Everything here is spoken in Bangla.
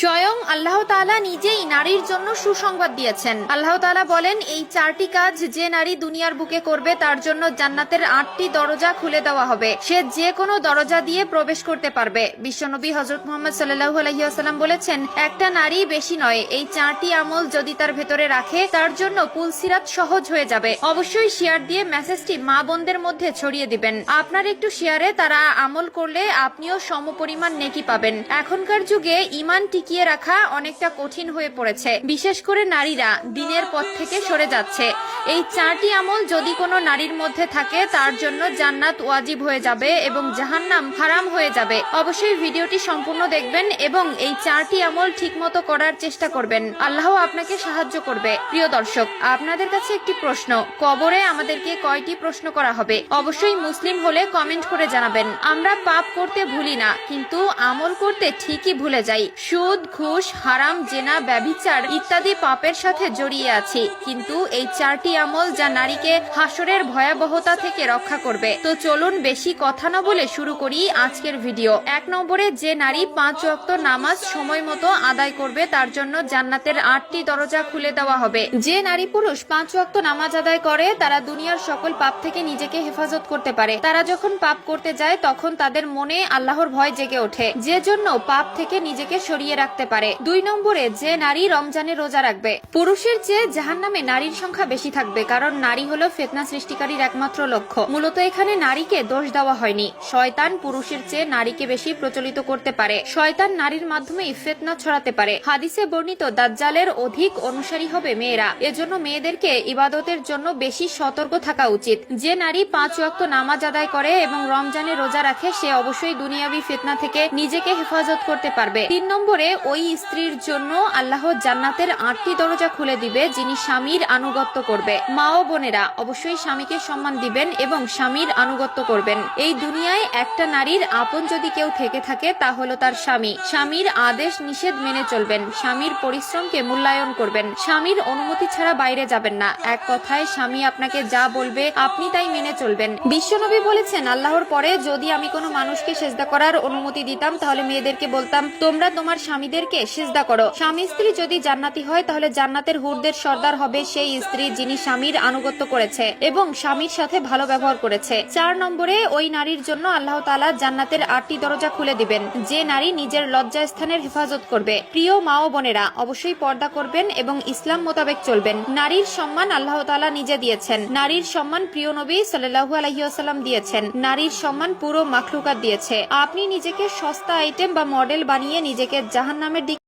স্বয়ং আল্লাহ তাআলা নিজেই নারীর জন্য সুসংবাদ দিয়েছেন। আল্লাহ তাআলা বলেন, এই 4টি কাজ যে নারী দুনিয়ার বুকে করবে তার জন্য জান্নাতের 8টি দরজা খুলে দেওয়া হবে। সে যে কোনো দরজা দিয়ে প্রবেশ করতে পারবে। বিশ্বনবী হযরত মুহাম্মদ সাল্লাল্লাহু আলাইহি ওয়াসাল্লাম বলেছেন, একটা নারী বেশি নয়, এই 4টি আমল যদি তার ভেতরে রাখে তার জন্য পুলসিরাত সহজ হয়ে যাবে। অবশ্যই শেয়ার দিয়ে মেসেজটি মা বোনদের মধ্যে ছড়িয়ে দিবেন। আপনার একটু শেয়ারে তারা আমল করলে আপনিও সমপরিমাণ নেকি পাবেন। এখনকার যুগে ঈমান টিকিয়ে রাখা অনেকটা কঠিন হয়ে পড়েছে, বিশেষ করে নারীরা দ্বীনের পথ থেকে সরে যাচ্ছে। এই 4টি আমল যদি কোনো নারীর মধ্যে থাকে তার জন্য জান্নাত ওয়াজিব হয়ে যাবে এবং জাহান্নাম হারাম হয়ে যাবে। অবশ্যই ভিডিওটি সম্পূর্ণ দেখবেন এবং এই 4টি আমল ঠিকমতো করার চেষ্টা করবেন। আল্লাহ আপনাকে সাহায্য করবে। প্রিয় দর্শক, আপনাদের কাছে একটি প্রশ্ন, কবরে আমাদেরকে কয়টি প্রশ্ন করা হবে? অবশ্যই মুসলিম হলে কমেন্ট করে জানাবেন। আমরা পাপ করতে ভুলি না, কিন্তু আমল করতে ঠিকই ভুলে যাই। সুদ, ঘুষ, হারাম, জেনা, ব্যভিচার ইত্যাদি পাপের সাথে জড়িয়ে আছি, কিন্তু এই 4টি আমল যা নারীকে হাসরের ভয়াবহতা থেকে রক্ষা করবে। তো চলুন বেশি কথা না বলে শুরু করি আজকের ভিডিও। 1 নম্বরে, যে নারী 5 ওয়াক্ত নামাজ সময় মতো আদায় করবে তার জন্য জান্নাতের 8টি দরজা খুলে দেওয়া হবে। যে নারী পুরুষ 5 ওয়াক্ত নামাজ আদায় করে তারা দুনিয়ার সকল পাপ থেকে নিজেকে হেফাজত করতে পারে। তারা যখন পাপ করতে যায় তখন তাদের মনে আল্লাহর ভয় জেগে ওঠে, যে জন্য পাপ থেকে নিজেকে সরিয়ে রাখতে পারে। 2 নম্বরে, যে নারী রমজানে রোজা রাখবে। পুরুষের চেয়ে জাহান্নামে নারীর সংখ্যা বেশি থাকবে, কারণ নারী হলো ফিতনা সৃষ্টিকারীর একমাত্র লক্ষ্য। মূলত এখানে নারীকে দোষ দেওয়া হয়নি। শয়তান পুরুষের চেয়ে নারীকে বেশি প্রচলিত করতে পারে। শয়তান নারীর মাধ্যমেই ফিতনা ছড়াতে পারে। হাদিসে বর্ণিত দাজ্জালের অধিক অনুসারী হবে মেয়েরা। এজন্য মেয়েদেরকে ইবাদতের জন্য বেশি সতর্ক থাকা উচিত। যে নারী 5 ওয়াক্ত নামাজ আদায় করে এবং রমজানে রোজা রাখে সে অবশ্যই দুনিয়াবি ফিতনা থেকে নিজেকে হেফাজত করতে পারবে। 3 নম্বরে, ওই স্ত্রীর জন্য আল্লাহ জান্নাতের 8টি দরজা খুলে দিবে যিনি স্বামীর আনুগত্য করবে। মা ও বোনেরা, অবশ্যই স্বামীকে সম্মান দিবেন এবং স্বামীর আনুগত্য করবেন। এই দুনিয়ায় একটা নারীর আপন যদি কেউ থেকে থাকে তা হলো তার স্বামী। স্বামীর আদেশ নিষেধ মেনে চলবেন। স্বামীর পরিশ্রমকে মূল্যায়ন করবেন। স্বামীর অনুমতি ছাড়া বাইরে যাবেন না। এক কথায় স্বামী আপনাকে যা বলবে আপনি তাই মেনে চলবেন। বিশ্বনবী বলেছেন, আল্লাহর পরে যদি আমি কোনো মানুষকে সেজদা করার অনুমতি দিতাম তাহলে মেয়েদেরকে বলতাম, তোমরা তোমার স্বামীদেরকে সেজদা করো। স্বামী স্ত্রী যদি জান্নাতি হয় তাহলে জান্নাতের হুরদের সর্দার হবে সেই স্ত্রী যিনি স্বামীর আনুগত্য করেছে এবং স্বামীর সাথে ভালো ব্যবহার করেছে। 4 নম্বরে, ওই নারীর জন্য আল্লাহ তাআলা জান্নাতের 8টি দরজা খুলে দিবেন যে নারী নিজের লজ্জা স্থানের হেফাজত করবে। প্রিয় মা ও বোনেরা, অবশ্যই পর্দা করবেন এবং ইসলাম মোতাবেক চলবেন। নারীর সম্মান আল্লাহ তাআলা নিজে দিয়েছেন। নারীর সম্মান প্রিয় নবী সাল্লাল্লাহু আলাইহি ওয়াসাল্লাম দিয়েছেন। নারীর সম্মান পুরো মাখলুকাত দিয়েছে। আপনি নিজেকে সস্তা আইটেম বা মডেল বানিয়ে নিজেকে জাহান্নামের দিকে